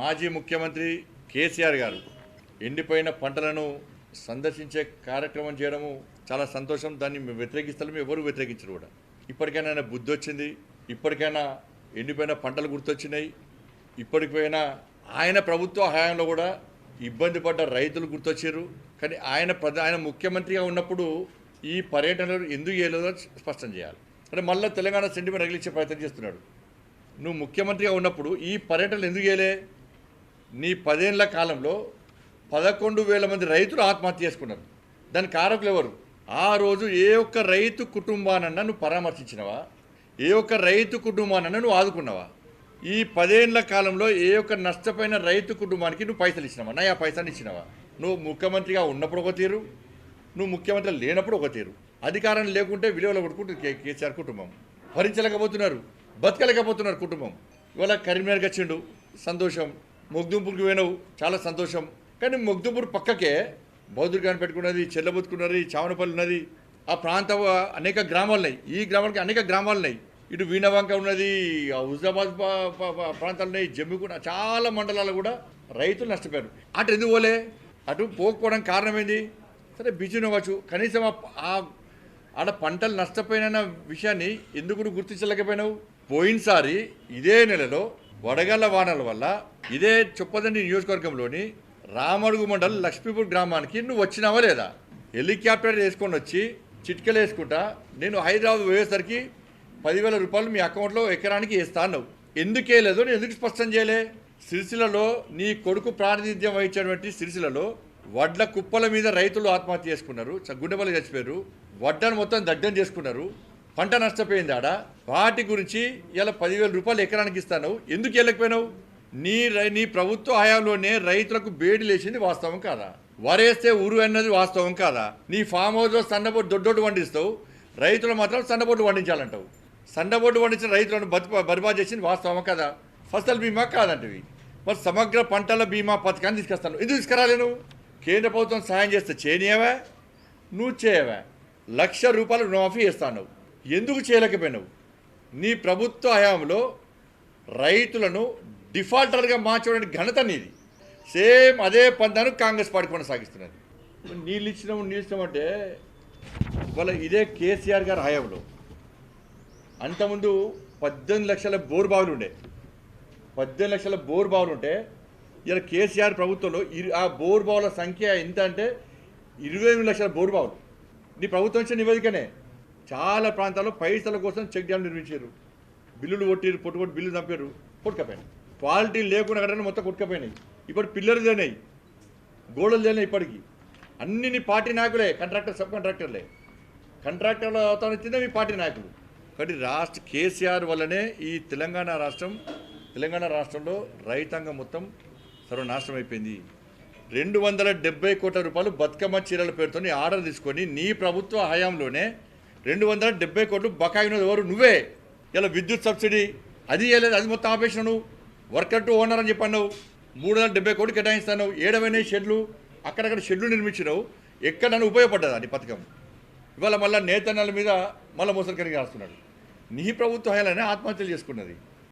మాజీ ముఖ్యమంత్రి కేసీఆర్ గారు ఎండిపోయిన పంటలను సందర్శించే కార్యక్రమం చేయడము చాలా సంతోషం. దాన్ని మేము వ్యతిరేకిస్తాము, ఎవరు వ్యతిరేకించరు కూడా. ఇప్పటికైనా ఆయన బుద్ధి వచ్చింది, ఇప్పటికైనా ఎండిపోయిన పంటలు గుర్తొచ్చినాయి. ఇప్పటికైనా ఆయన ప్రభుత్వ హయాంలో కూడా ఇబ్బంది పడ్డ రైతులు గుర్తొచ్చారు. కానీ ఆయన ముఖ్యమంత్రిగా ఉన్నప్పుడు ఈ పర్యటనలు ఎందుకు చేయలేదో స్పష్టం చేయాలి. అంటే మళ్ళీ తెలంగాణ సెంటిమెంట్ రగిలించే ప్రయత్నం చేస్తున్నాడు. నువ్వు ముఖ్యమంత్రిగా ఉన్నప్పుడు ఈ పర్యటనలు ఎందుకు చేయలే? నీ 10 ఏళ్ల కాలంలో 11,000 మంది రైతులు ఆత్మహత్య చేసుకున్నారు. దాని కారకులు ఎవరు? ఆ రోజు ఏ ఒక్క రైతు కుటుంబానన్నా నువ్వు పరామర్శించినవా? ఏ ఒక్క రైతు కుటుంబానన్నా నువ్వు ఆదుకున్నావా? ఈ 10 ఏళ్ల కాలంలో ఏ ఒక్క నష్టపోయిన రైతు కుటుంబానికి నువ్వు పైసలు ఇచ్చినావా? నా ఆ పైసలు ఇచ్చినావా? నువ్వు ముఖ్యమంత్రిగా ఉన్నప్పుడు ఒక తీరు, నువ్వు ముఖ్యమంత్రి లేనప్పుడు ఒక తీరు. అధికారం లేకుంటే విలువలు కొట్టుకుంటుంది కేసీఆర్ కుటుంబం. భరించలేకపోతున్నారు, బతకలేకపోతున్నారు కుటుంబం. ఇవాళ కరీంనగర్కి వచ్చిండు, సంతోషం. మొగ్దుంపూర్కి పోయినావు, చాలా సంతోషం. కానీ మొగ్దుంపూర్ పక్కకే బౌద్ధుడిగాని పెట్టుకున్నది, చెల్లబుతుకున్నది, చావనపల్లి ఉన్నది. ఆ ప్రాంత అనేక గ్రామాలు ఉన్నాయి. ఈ గ్రామానికి అనేక గ్రామాలు ఉన్నాయి. ఇటు వీణవంక ఉన్నది, హుజాబాద్ ప్రాంతాలు ఉన్నాయి, జమ్మిగూడ, చాలా మండలాలు కూడా రైతులు నష్టపోయారు. అటు ఎందుకు పోలే? అటు పోకపోవడం కారణం ఏంది? సరే బిజీని అవ్వచ్చు, కనీసం ఆడ పంటలు నష్టపోయిన విషయాన్ని ఎందుకు గుర్తించలేకపోయినావు? పోయినసారి ఇదే నెలలో వడగళ్ల వానల వల్ల ఇదే చొప్పదండి నియోజకవర్గంలోని రామడుగు మండలం లక్ష్మీపూర్ గ్రామానికి నువ్వు వచ్చినావా లేదా? హెలికాప్టర్ వేసుకొని వచ్చి చిట్కలు వేసుకుంటా నేను హైదరాబాద్ పోయేసరికి 10,000 రూపాయలు మీ అకౌంట్లో ఎకరానికి వేస్తాను. ఎందుకు వేయలేదో నేను ఎందుకు స్పష్టం చేయలే? సిరిసిల్లలో నీ కొడుకు ప్రాతినిధ్యం వహించినటువంటి సిరిసిల్లలో వడ్ల కుప్పల మీద రైతులు ఆత్మహత్య చేసుకున్నారు, గుండెబలు చచ్చిపోయారు, వడ్డను మొత్తం దగ్ధం చేసుకున్నారు, పంట నష్టపోయింది ఆడ. వాటి గురించి ఇలా 10,000 రూపాయలు ఎకరానికి ఇస్తాను, ఎందుకు వెళ్ళకపోయినావు? నీ ప్రభుత్వ హయాంలోనే రైతులకు బేడి లేచింది వాస్తవం కాదా? వరేస్తే ఊరు అన్నది వాస్తవం కాదా? నీ ఫామ్ హౌస్లో సన్నబోటు దొడ్డోటు వండిస్తావు, రైతులు మాత్రం సన్నబోటు వండించాలంటావు. సన్నబోటు వండించిన రైతులను బర్బాద్ చేసింది వాస్తవం కదా? ఫసల్ బీమా కాదంటవి. మరి సమగ్ర పంటల బీమా పథకాన్ని తీసుకొస్తాను, ఎందుకు తీసుకురాలే? నువ్వు కేంద్ర ప్రభుత్వం సాయం చేస్తే చేయనియవా? నువ్వు చేయవా? 1,00,000 రూపాయలు రుణమాఫీ చేస్తాను, ఎందుకు చేయలేకపోయినావు? నీ ప్రభుత్వ హయాంలో రైతులను డిఫాల్టర్గా మార్చడానికి ఘనత నీది. సేమ్ అదే పంతాను కాంగ్రెస్ పార్టీ కొనసాగిస్తున్నది. నీళ్ళు ఇచ్చినామంటే వాళ్ళ ఇదే కేసీఆర్ గారి హయాంలో అంతకుముందు 18 లక్షల బోర్ బావులు ఉండే. 18 లక్షల బోర్ బావులు ఉంటే ఇలా కేసీఆర్ ప్రభుత్వంలో ఆ బోర్ బావుల సంఖ్య ఎంత అంటే 28 లక్షల బోర్ బావులు. నీ ప్రభుత్వం ఇచ్చిన నివేదికనే. చాలా ప్రాంతాల్లో పైసల కోసం చెక్ డ్యామ్ నిర్మించారు, బిల్లులు కొట్టిరు, పొట్టుకొట్టి బిల్లు చంపారు, కొట్టుకపోయినాయి. క్వాలిటీ లేకుండా కట్టడం మొత్తం కొట్టుకపోయినాయి. ఇప్పుడు పిల్లలు తేనాయి, గోడలు తేనాయి. ఇప్పటికీ అన్ని నీ పార్టీ నాయకులే, కాంట్రాక్టర్, సబ్ కాంట్రాక్టర్లే. కాంట్రాక్టర్ల అవతారం ఇచ్చిందే మీ పార్టీ నాయకులు. కాబట్టి కేసీఆర్ వల్లనే ఈ తెలంగాణ రాష్ట్రంలో రైతాంగం మొత్తం సర్వనాశనం అయిపోయింది. 270 కోట్ల రూపాయలు బతుకమ్మ చీరల పేరుతో ఆర్డర్ తీసుకొని నీ ప్రభుత్వ హయాంలోనే 270 కోట్లు బకాయి ఉన్నది ఎవరు? నువ్వే. ఇలా విద్యుత్ సబ్సిడీ అది ఇవ్వలేదు, అది మొత్తం ఆపేసినావు. వర్కర్ టు ఓనర్ అని చెప్పన్నావు, 370 కోట్లు కేటాయిస్తాను. 7 షెడ్లు అక్కడక్కడ షెడ్లు నిర్మించినావు. ఎక్కడన్నా ఉపయోగపడ్డదా నీ పథకం? ఇవాళ మళ్ళీ నేతన్నల మీద మళ్ళీ మోసలు కరిగి రాస్తున్నాడు. నీ ప్రభుత్వ హయాంలోనే ఆత్మహత్యలు చేసుకున్నది.